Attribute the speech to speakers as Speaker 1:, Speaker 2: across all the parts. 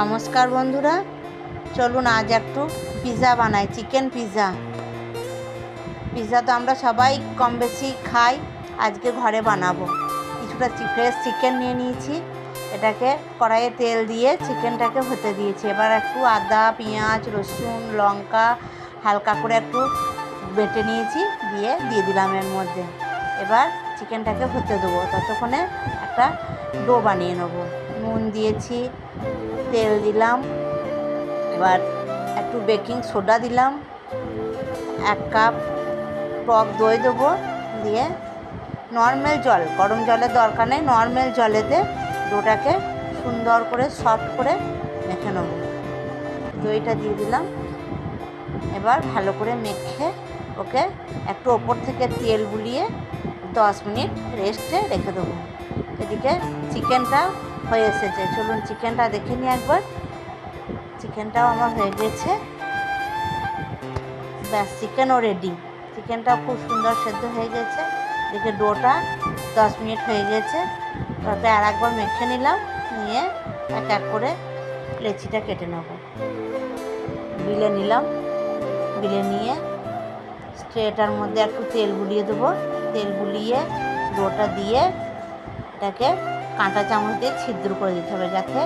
Speaker 1: নমস্কার বন্ধুরা, চলুন আজ একটু পিৎজা বানাই। Chicken pizza. পিৎজা তো আমরা সবাই কম বেশি খাই, আজকে ঘরে বানাবো। কিছুটা ফ্রেশ চিকেন নিয়ে নিয়েছি, এটাকে কড়াইয়ে তেল দিয়ে চিকেনটাকে হতে দিয়েছি। এবার একটু আদা, পেঁয়াজ, রসুন, লঙ্কা হালকা করে একটু বেটে নিয়েছি, দিয়ে দিলাম এর মধ্যে। এবার চিকেনটাকে হতে দেবো, ততক্ষণে একটা ডো বানিয়ে নেবো। নুন দিয়েছি, তেল দিলাম, এবার একটু বেকিং সোডা দিলাম, 1 কাপ টক দই দেবো, দিয়ে নর্মাল জল, গরম জলের দরকার নেই, নর্মাল জলেতে ডোটাকে সুন্দর করে সফট করে মেখে নেব। দইটা দিয়ে দিলাম, এবার ভালো করে মেখে ওকে একটু ওপর থেকে তেল বুলিয়ে 10 মিনিট রেস্টে রেখে দেবো। এদিকে চিকেনটা হয়ে এসেছে, চলুন চিকেনটা দেখে নিই একবার। চিকেনটাও আমার হয়ে গেছে, ব্যাস চিকেনও রেডি। চিকেনটাও খুব সুন্দর সেদ্ধ হয়ে গেছে। এদিকে ডোটা 10 মিনিট হয়ে গেছে, ওটা আর একবার মেখে নিলাম, নিয়ে এক এক করে লেচিটা কেটে নেব। বিলে নিলাম, বিলে নিয়ে স্ট্রেটার মধ্যে একটু তেল বুলিয়ে দেবো। তেল বুলিয়ে ডোটা দিয়ে এটাকে কাঁটা চামচ দিয়ে ছিদ্র করে দিতে হবে, যাতে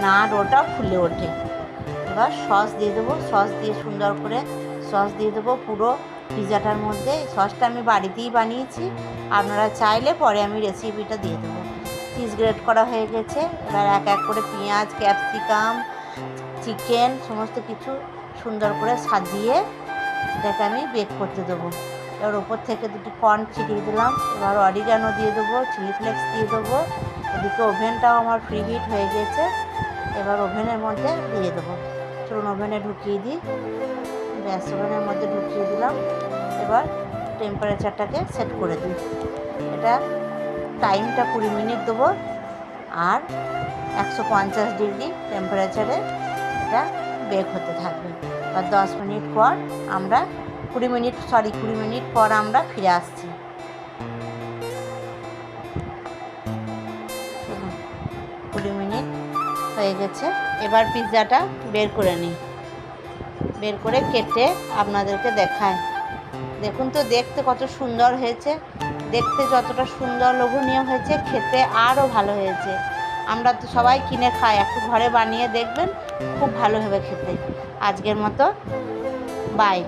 Speaker 1: না ডোটা ফুলে ওঠে। এবার সস দিয়ে দেবো, সস দিয়ে সুন্দর করে সস দিয়ে দেবো পুরো পিৎজাটার মধ্যে। সসটা আমি বাড়িতেই বানিয়েছি, আপনারা চাইলে পরে আমি রেসিপিটা দিয়ে দেবো। চিজ গ্রেট করা হয়ে গেছে, এবার এক এক করে পেঁয়াজ, ক্যাপসিকাম, চিকেন সমস্ত কিছু সুন্দর করে সাজিয়ে এটাকে আমি বেক করতে দেবো। এবার ওপর থেকে 2টি কর্ন ছিটিয়ে দিলাম, এবার অরিগানো দিয়ে দেবো, চিলি ফ্লেক্স দিয়ে দেবো। এদিকে ওভেনটাও আমার প্রি হিট হয়ে গেছে, এবার ওভেনের মধ্যে দিয়ে দেবো। চলুন ওভেনে ঢুকিয়ে দিই, গ্যাস ওভেনের মধ্যে ঢুকিয়ে দিলাম। এবার টেম্পারেচারটাকে সেট করে দিই। এটা টাইমটা 20 মিনিট দেবো, আর 150 ডিগ্রি টেম্পারেচারে এটা বেক হতে থাকবে। আর 10 মিনিট পর আমরা 20 মিনিট পর আমরা ফিরে আসছি। 20 মিনিট হয়ে গেছে, এবার পিৎজাটা বের করে নিই। বের করে কেটে আপনাদেরকে দেখায়। দেখুন তো, দেখতে কত সুন্দর হয়েছে। দেখতে যতটা সুন্দর লোভনীয় হয়েছে, খেতে আরও ভালো হয়েছে। আমরা তো সবাই কিনে খাই, একটু ঘরে বানিয়ে দেখবেন, খুব ভালো হবে খেতে। আজকের মতো বাই।